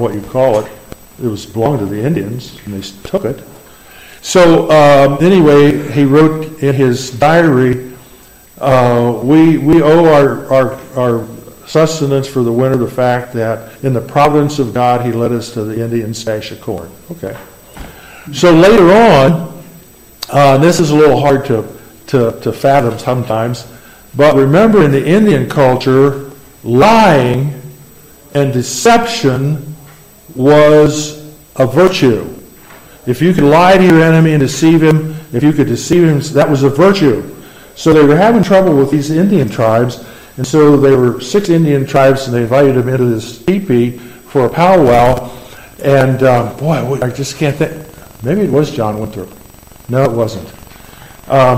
what you call it. It was belonged to the Indians, and they took it. So anyway, he wrote in his diary, we owe our sustenance for the winter the fact that in the providence of God he led us to the Indian stash of corn. Okay. So later on, this is a little hard to fathom sometimes, but remember in the Indian culture, lying and deception was a virtue. If you could lie to your enemy and deceive him, if you could deceive him, that was a virtue. So they were having trouble with these Indian tribes, and so there were 6 Indian tribes, and they invited them into this teepee for a powwow. And boy, I just can't think. Maybe it was John Winthrop. No, it wasn't.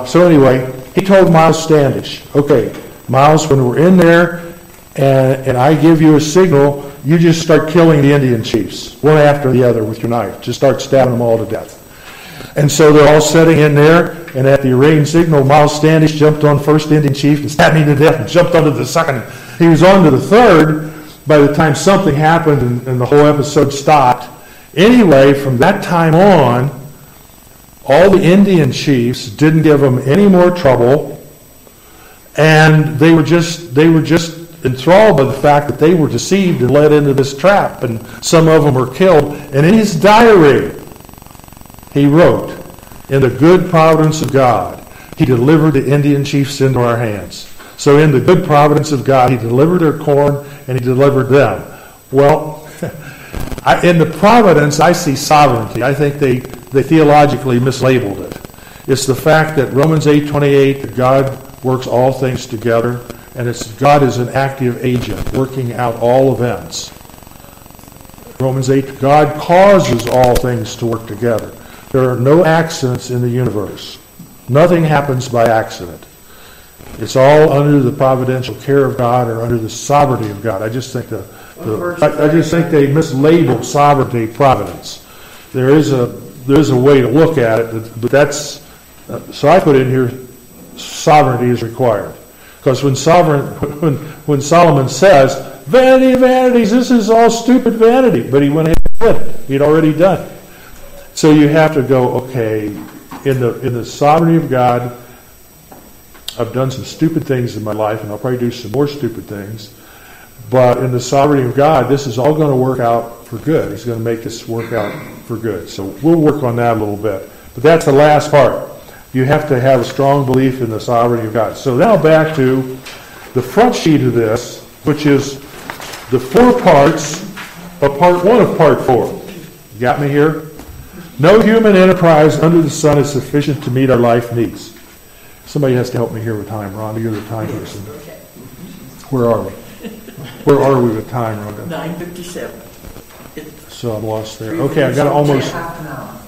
So anyway, he told Miles Standish, okay, Miles, when we're in there and I give you a signal, you just start killing the Indian chiefs, one after the other with your knife. Just start stabbing them all to death. And so they're all sitting in there, and at the arranged signal, Miles Standish jumped on first Indian chief and stabbed him to death and jumped onto the second. He was on to the third by the time something happened and the whole episode stopped. Anyway, from that time on, all the Indian chiefs didn't give them any more trouble, and they were just enthralled by the fact that they were deceived and led into this trap, and some of them were killed. And in his diary, he wrote, in the good providence of God, he delivered the Indian chiefs into our hands. So in the good providence of God, he delivered their corn and he delivered them. Well, in the providence, I see sovereignty. I think they theologically mislabeled it. It's the fact that Romans 8:28, that God works all things together, and God is an active agent working out all events. Romans 8, God causes all things to work together. There are no accidents in the universe. Nothing happens by accident. It's all under the providential care of God or under the sovereignty of God. I just think they mislabeled sovereignty providence. There is a way to look at it, but that's so I put in here sovereignty is required. Because when Solomon says, vanity of vanities, this is all stupid vanity, but he went ahead and did it. He'd already done it. So you have to go, okay, in the sovereignty of God, I've done some stupid things in my life, and I'll probably do some more stupid things. But in the sovereignty of God, this is all going to work out for good. He's going to make this work out for good. So we'll work on that a little bit. But that's the last part. You have to have a strong belief in the sovereignty of God. So now back to the front sheet of this, which is the 4 parts of part 1 of part 4. You got me here? No human enterprise under the sun is sufficient to meet our life needs. Somebody has to help me here with time. Rhonda, you're the time person. Where are we? Where are we with time, Rhonda? 9:57. So I'm lost there. Okay, I got almost.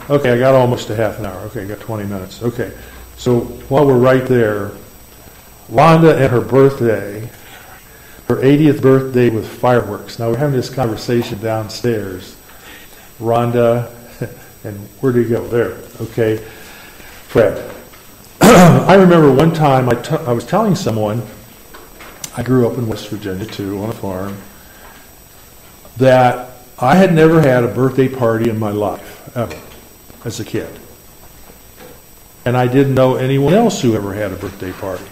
Okay, I got almost a half an hour. Okay, I got 20 minutes. Okay, so while we're right there, Rhonda and her birthday, her 80th birthday with fireworks. Now we're having this conversation downstairs. Rhonda, and where did he go? There. Okay, Fred. I remember one time I was telling someone, I grew up in West Virginia too, on a farm, that I had never had a birthday party in my life, ever, as a kid. And I didn't know anyone else who ever had a birthday party.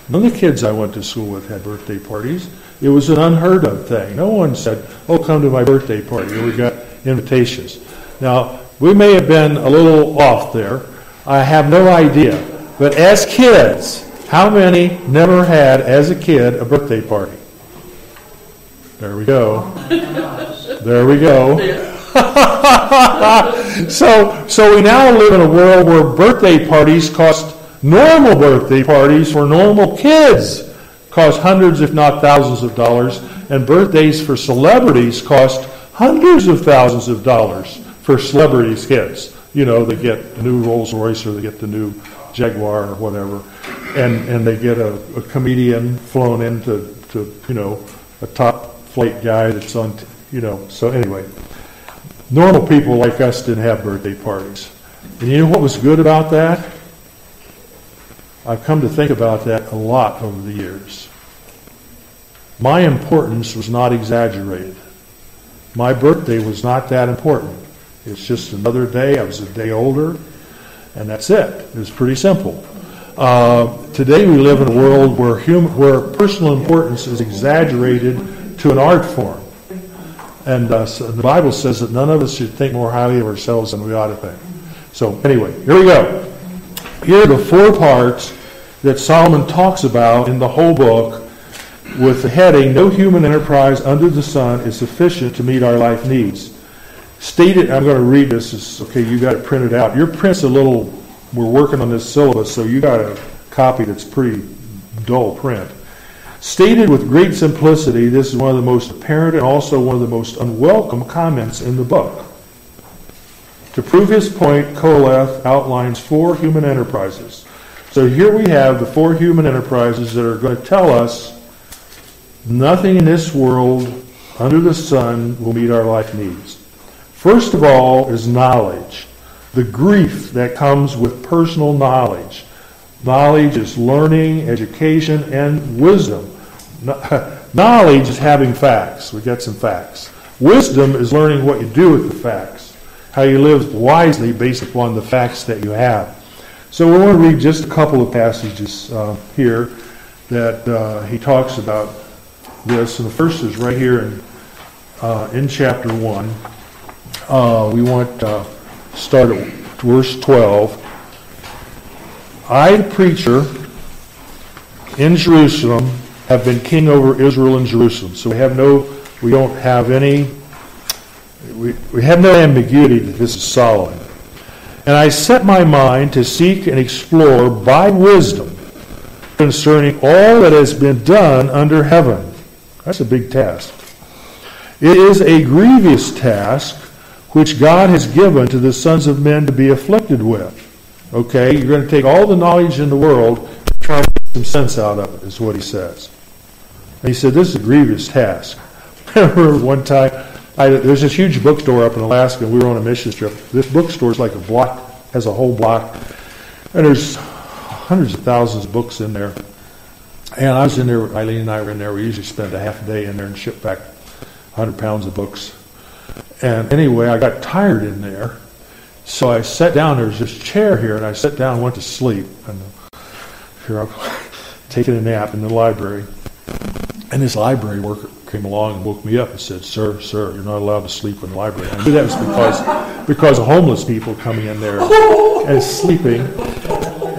None of the kids I went to school with had birthday parties. It was an unheard of thing. No one said, oh, come to my birthday party. We got invitations. Now, we may have been a little off there. I have no idea. But as kids, how many never had, as a kid, a birthday party? There we go. There we go. So we now live in a world where birthday parties cost, normal birthday parties for normal kids cost hundreds if not thousands of dollars, and birthdays for celebrities cost hundreds of thousands of dollars for celebrities' kids. You know, they get the new Rolls Royce or they get the new Jaguar or whatever, and they get a comedian flown in to a top flight guy that's on, so anyway. Normal people like us didn't have birthday parties. And you know what was good about that? I've come to think about that a lot over the years. My importance was not exaggerated. My birthday was not that important. It's just another day. I was a day older, and that's it. It was pretty simple. Today we live in a world where personal importance is exaggerated to an art form. And so the Bible says that none of us should think more highly of ourselves than we ought to think. So anyway, here we go. Here are the 4 parts that Solomon talks about in the whole book with the heading, No Human Enterprise Under the Sun is Sufficient to Meet Our Life Needs. Stated, I'm going to read this. It's, okay, you got it printed out. Your print's a little, we're working on this syllabus, so you got a copy that's pretty dull print. Stated with great simplicity, this is one of the most apparent and also one of the most unwelcome comments in the book. To prove his point, Koheleth outlines 4 human enterprises. So here we have the 4 human enterprises that are going to tell us nothing in this world under the sun will meet our life needs. First of all is knowledge, the grief that comes with personal knowledge. Knowledge is learning, education, and wisdom. Knowledge is having facts. We got some facts. Wisdom is learning what you do with the facts, how you live wisely based upon the facts that you have. So we want to read just a couple of passages here that he talks about this. And the first is right here in chapter 1. We want to start at verse 12. I, the preacher, in Jerusalem, have been king over Israel and Jerusalem. So we have no ambiguity that this is Solomon. And I set my mind to seek and explore by wisdom concerning all that has been done under heaven. That's a big task. It is a grievous task which God has given to the sons of men to be afflicted with. Okay, you're going to take all the knowledge in the world and try to make some sense out of it, is what he says. And he said, this is a grievous task. I remember one time, there's this huge bookstore up in Alaska, and we were on a mission trip. This bookstore is like a block, has a whole block, and there's hundreds of thousands of books in there. And I was in there, Eileen and I were in there. We usually spend a half a day in there and ship back 100 pounds of books. And anyway, I got tired in there, so I sat down. There was this chair here, and I sat down and went to sleep. And here I'm taking a nap in the library. And this library worker came along and woke me up and said, Sir, you're not allowed to sleep in the library. And I knew that was because of homeless people coming in there and sleeping.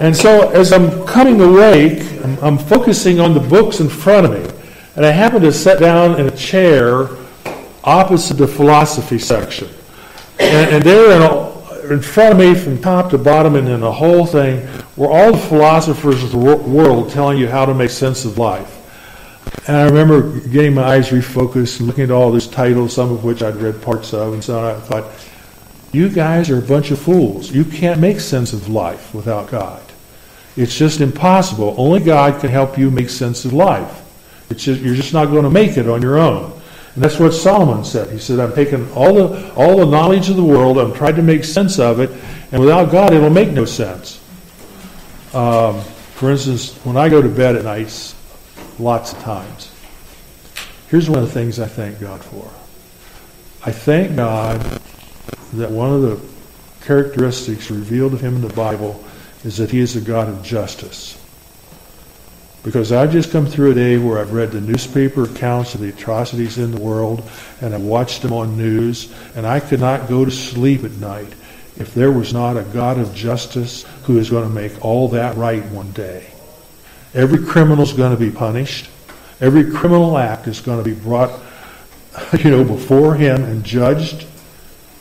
And so as I'm coming awake, I'm focusing on the books in front of me. And I happened to sit down in a chair opposite the philosophy section. And there in front of me from top to bottom and in the whole thing were all the philosophers of the world telling you how to make sense of life. And I remember getting my eyes refocused and looking at all these titles, some of which I'd read parts of, and so on. I thought, you guys are a bunch of fools. You can't make sense of life without God. It's just impossible. Only God can help you make sense of life. You're just not going to make it on your own. And that's what Solomon said. He said, I'm taking all the knowledge of the world, I'm trying to make sense of it, and without God it'll make no sense. For instance, when I go to bed at night, lots of times, here's one of the things I thank God for. I thank God that one of the characteristics revealed of him in the Bible is that he is a God of justice. Because I've just come through a day where I've read the newspaper accounts of the atrocities in the world, and I've watched them on news, and I could not go to sleep at night if there was not a God of justice who is going to make all that right one day. Every criminal is going to be punished. Every criminal act is going to be brought, before him and judged.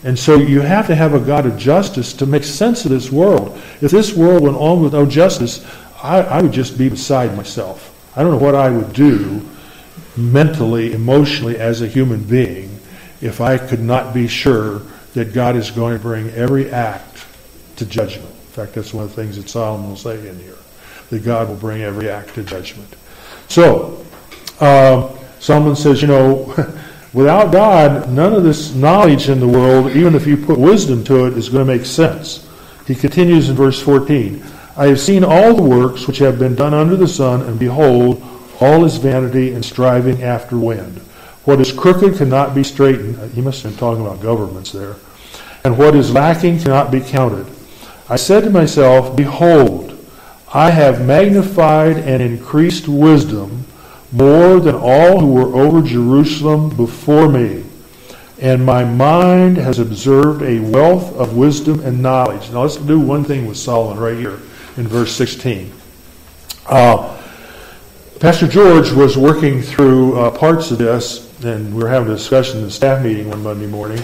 And so you have to have a God of justice to make sense of this world. If this world went on with no justice, I would just be beside myself. I don't know what I would do mentally, emotionally as a human being if I could not be sure that God is going to bring every act to judgment. In fact, that's one of the things that Solomon will say in here, that God will bring every act to judgment. So, Solomon says, without God, none of this knowledge in the world, even if you put wisdom to it, is going to make sense. He continues in verse 14. I have seen all the works which have been done under the sun, and behold, all is vanity and striving after wind. What is crooked cannot be straightened. He must have been talking about governments there. And what is lacking cannot be counted. I said to myself, behold, I have magnified and increased wisdom more than all who were over Jerusalem before me. And my mind has observed a wealth of wisdom and knowledge. Now let's do one thing with Solomon right here in verse 16. Pastor George was working through parts of this, and we were having a discussion in the staff meeting one Monday morning,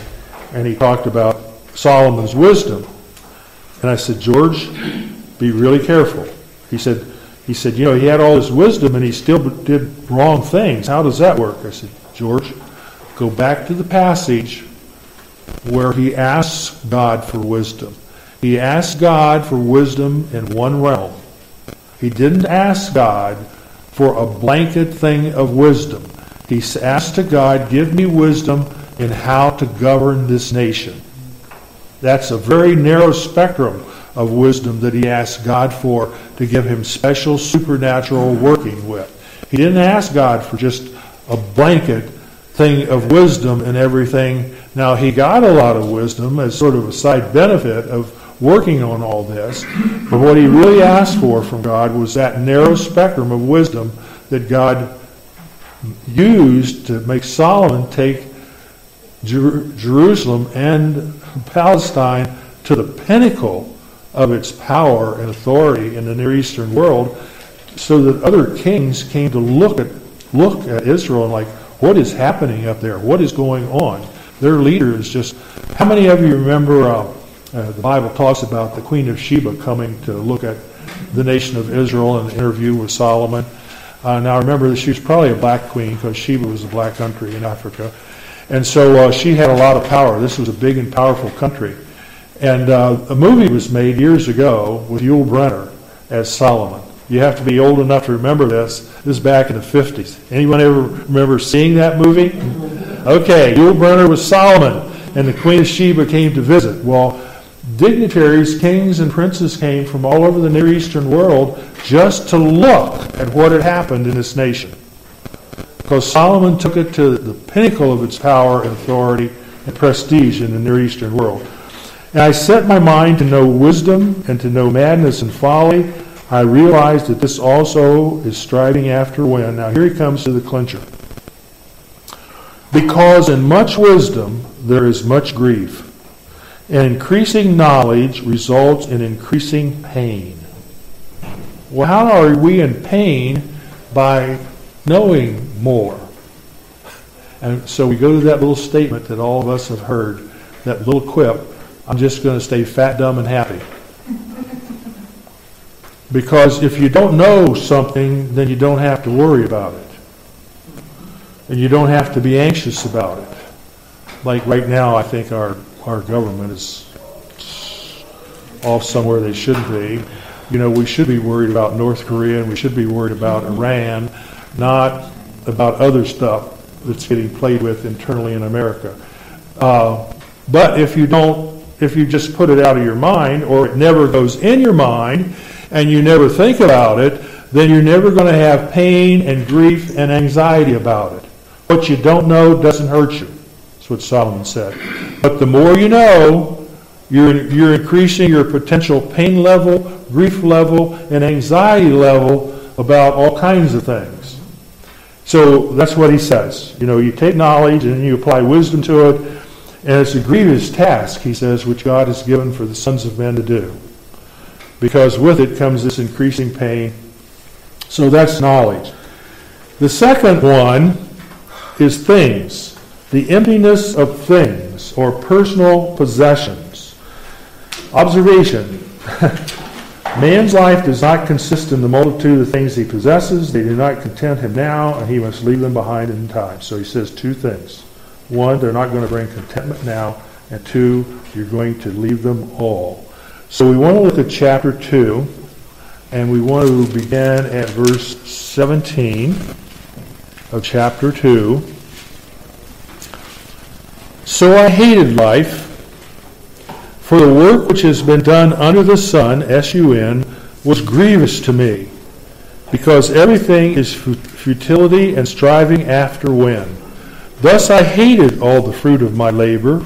and he talked about Solomon's wisdom. And I said, George, be really careful. He said, he had all this wisdom and he still did wrong things. How does that work? I said, George, go back to the passage where he asks God for wisdom. He asked God for wisdom in one realm. He didn't ask God for a blanket thing of wisdom. He asked to God, give me wisdom in how to govern this nation. That's a very narrow spectrum of wisdom that he asked God for, to give him special supernatural working with. He didn't ask God for just a blanket thing of wisdom and everything. Now, he got a lot of wisdom as sort of a side benefit of working on all this, but what he really asked for from God was that narrow spectrum of wisdom that God used to make Solomon take Jerusalem and Palestine to the pinnacle of its power and authority in the Near Eastern world, so that other kings came to look at Israel and like, what is happening up there? What is going on? Their leader is just... How many of you remember the Bible talks about the Queen of Sheba coming to look at the nation of Israel in an interview with Solomon? Now remember that she was probably a black queen because Sheba was a black country in Africa. And so she had a lot of power. This was a big and powerful country. And a movie was made years ago with Yul Brynner as Solomon. You have to be old enough to remember this. This is back in the 50s. Anyone ever remember seeing that movie? Okay, Yul Brynner was Solomon, and the Queen of Sheba came to visit. Well, dignitaries, kings, and princes came from all over the Near Eastern world just to look at what had happened in this nation. Because Solomon took it to the pinnacle of its power and authority and prestige in the Near Eastern world. And I set my mind to know wisdom and to know madness and folly. I realized that this also is striving after wind. Now here he comes to the clincher. Because in much wisdom there is much grief, and increasing knowledge results in increasing pain. Well, how are we in pain? By knowing more. And so we go to that little statement that all of us have heard, that little quip, I'm just going to stay fat, dumb, and happy. Because if you don't know something, then you don't have to worry about it. And you don't have to be anxious about it. Like right now, I think our government is off somewhere they shouldn't be. You know, we should be worried about North Korea, and we should be worried about Iran, not about other stuff that's getting played with internally in America. But if you just put it out of your mind, or it never goes in your mind, and you never think about it, then you're never going to have pain and grief and anxiety about it. What you don't know doesn't hurt you. That's what Solomon said. But the more you know, you're increasing your potential pain level, grief level, and anxiety level about all kinds of things. So that's what he says. You know, you take knowledge and you apply wisdom to it, and it's a grievous task, he says, which God has given for the sons of men to do. Because with it comes this increasing pain. So that's knowledge. The second one is things. The emptiness of things, or personal possessions. Observation. Man's life does not consist in the multitude of things he possesses. They do not content him now, and he must leave them behind in time. So he says two things. One, they're not going to bring contentment now. And two, you're going to leave them all. So we want to look at chapter 2, and we want to begin at verse 17 of chapter 2. So I hated life, for the work which has been done under the sun, S-U-N, was grievous to me, because everything is futility and striving after wind. Thus I hated all the fruit of my labor,